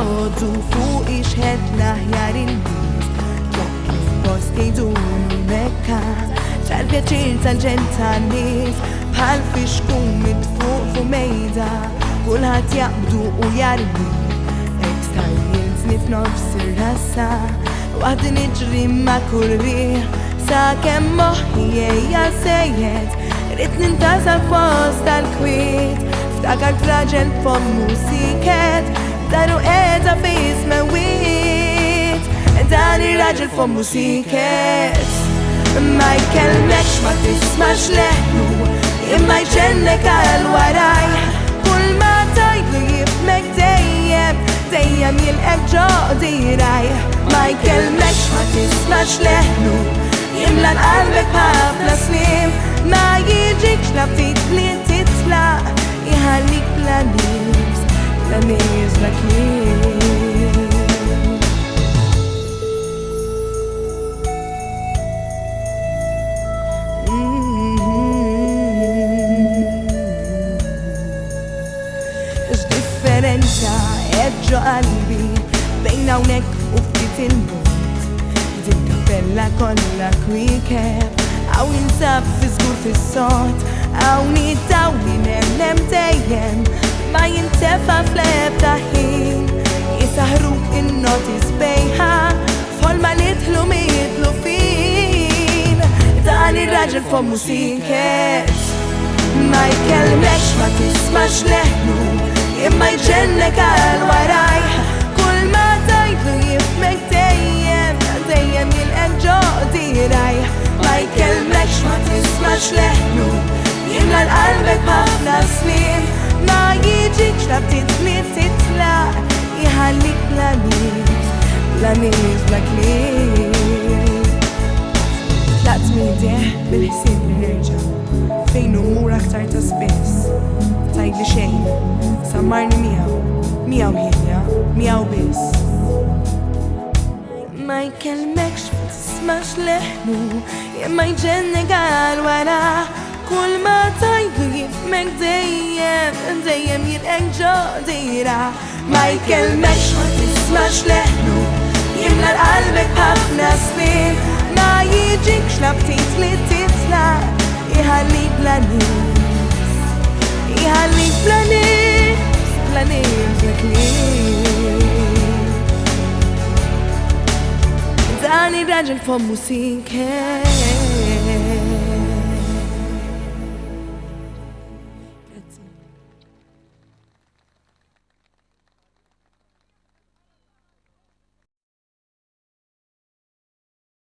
jodu fuq ixħed l-aħjar il-nies. Jekk il-post jgħiduli Mekka tal-pjaċir tal-ġen tan-nies, bħal fixkun mitfuq fuq mejda kulħadd jaqbdu u jarmi. Hekk stajjels nifnofs ir-rassa waħdi niġri ma' kull riħ sakemm moħħi hija sejjed rid nintasab fost tal-kwiet. Ftakart raġel f'ommu siket daru qiegħda f'isma wiet. Dan ir-raġel f'ommu siket ma jkellmekx ma tismax leħnu imma jġennek għal waraj. Kull ma tajtlu jifmek dejjem dejjem jilqek ġo diraj. Ma jkellmekx ma tismax leħnu jimlan qalbek b'ħafna snin. Ma jiġikx la ftit li titlaq jħallik bla nies bla kliem. X'differenza eġġo qalbi bejn hawnhekk u ftit il-mut. Din kappella kollha kwikeb għaw jinsab fiżgur fis-sod, għaw nidawli nemnem dejjem ma jintefa fl-ebda ħin. Jisaħru in-notis bejħa f'ħolma li jidħlu mitlu fin. Dan ir-raġel f'ommu siket ma jkellmekx ma tismax leħnu imma jġennek għal waraj. Kull ma tajtlu jifmek dejjem dejjem jilqek ġo diraj. Ma jkellmekx ma tismax leħnu jimla l-qalbek b'ħafna snin. Ma jiġikx la ftit li titlaq jħallik bla nies bla kliem. Tlaqt mill-deħ bil-ħsieb li nerġa' fejn umur aktar ta' spiss. Tgħidli xejn sammarni miegħu ħinja miegħu biss. Ma jkellmekx ma tismax leħnu imma jġennek għal wara. Kull ma tajtlu jifmek dejjem dejjem jilqek ġo dira. Ma jkellmekx ma tismax leħnu jimla l-qalbek b'ħafna snin. Ma jiġikx la ftit li titlaq jħallik bla nies jħallik bla nies bla kliem. Dan ir-raġel f'ommu siket.